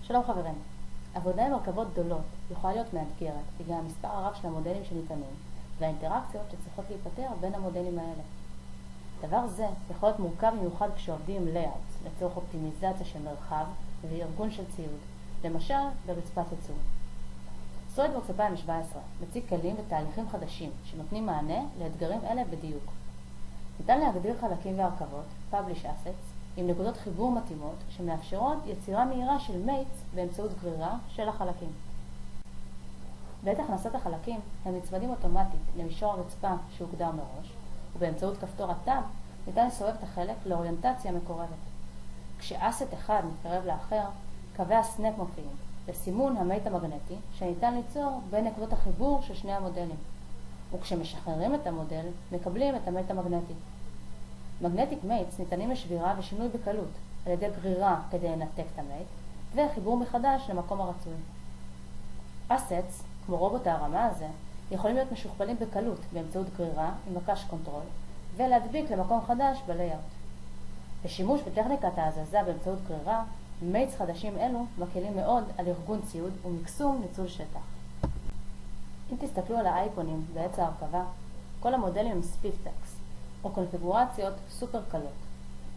שלום חברים. עבודה עם הרכבות גדולות יכולה להיות מאתגרת בגלל המספר הרב של המודלים שניתנים והאינטראקציות שצריכות להיפתר בין המודלים האלה. דבר זה יכול להיות מורכב במיוחד כשעובדים עם Layouts לצורך אופטימיזציה של מרחב וארגון של ציוד, למשל ברצפת ייצור. SolidWorks 2017 מציג כלים ותהליכים חדשים שנותנים מענה לאתגרים אלה בדיוק. ניתן להגדיר חלקים והרכבות, Publish Assets, עם נקודות חיבור מתאימות שמאפשרות יצירה מהירה של מייטס באמצעות גרירה של החלקים. בעת הכנסת החלקים הם נצמדים אוטומטית למישור הרצפה שהוגדר מראש, ובאמצעות כפתור הטאב ניתן לסובב את החלק לאוריינטציה מקורבת. כשאסט אחד מתקרב לאחר, קווי הסנאפ מופיעים לסימון המייט המגנטי שניתן ליצור בין נקודות החיבור של שני המודלים, וכשמשחררים את המודל מקבלים את המייט המגנטי. מגנטיק מייטס ניתנים לשבירה ושינוי בקלות על ידי גרירה כדי לנתק את המייט וחיבור מחדש למקום הרצוי. אסטס, כמו רובוט ההרמה הזה, יכולים להיות משוכפלים בקלות באמצעות גרירה עם מקש קונטרול ולהדביק למקום חדש בלייאאוט. בשימוש בטכניקת ההזזה באמצעות גרירה, מייטס חדשים אלו מקלים מאוד על ארגון ציוד ומקסום ניצול שטח. אם תסתכלו על האייקונים בעץ ההרכבה, כל המודלים הם ספיטפקס או קונפיגורציות סופר קלות,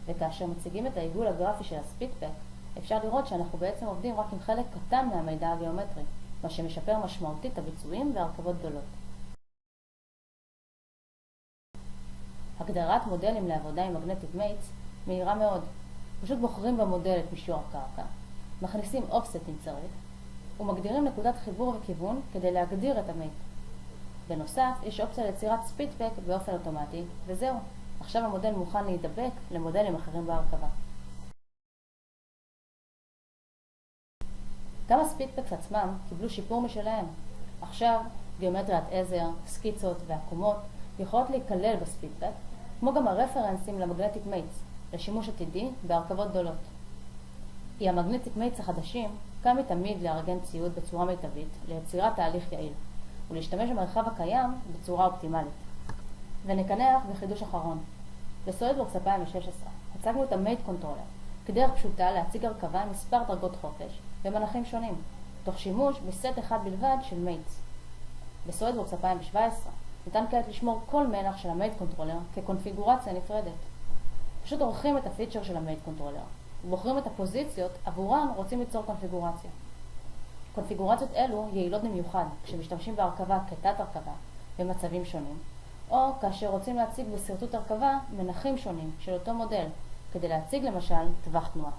וכאשר מציגים את העיגול הגרפי של הספיטפק, אפשר לראות שאנחנו בעצם עובדים רק עם חלק קטן מהמידע הגיאומטרי, מה שמשפר משמעותית הביצועים בהרכבות גדולות. הגדרת מודלים לעבודה עם מגנטיק מייטס מהירה מאוד. פשוט בוחרים במודל את מישור הקרקע, מכניסים אופסט אם צריך, ומגדירים נקודת חיבור וכיוון כדי להגדיר את המייט. בנוסף, יש אופציה ליצירת ספיטפק באופן אוטומטי, וזהו. עכשיו המודל מוכן להידבק למודלים אחרים בהרכבה. גם הספיטפקס עצמם קיבלו שיפור משלהם. עכשיו, גיאומטריית עזר, סקיצות ועקומות יכולות להיכלל בספיטפק, כמו גם הרפרנסים למגנטיק מייטס, לשימוש עתידי בהרכבות גדולות. עם המגנטיק מייטס החדשים, קל מתמיד לארגן ציוד בצורה מיטבית ליצירת תהליך יעיל, ולהשתמש במרחב הקיים בצורה אופטימלית. ונקנח בחידוש אחרון. בסולידוורקס 2016 הצגנו את המייט קונטרולר, כדרך פשוטה להציג הרכבה עם מספר דרגות חופש במנחים שונים, תוך שימוש בסט אחד בלבד של מייטס. בסולידוורקס 2017 ניתן כעת לשמור כל מנח של המייט קונטרולר כקונפיגורציה נפרדת. פשוט עורכים את הפיצ'ר של המייט קונטרולר, ובוחרים את הפוזיציות עבורן רוצים ליצור קונפיגורציה. קונפיגורציות אלו יעילות במיוחד כשמשתמשים בהרכבה כתת הרכבה במצבים שונים, או כאשר רוצים להציג בסרטוט הרכבה מנחים שונים של אותו מודל, כדי להציג למשל טווח תנועה.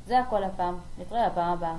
זה הכל הפעם, נתראה בפעם הבאה.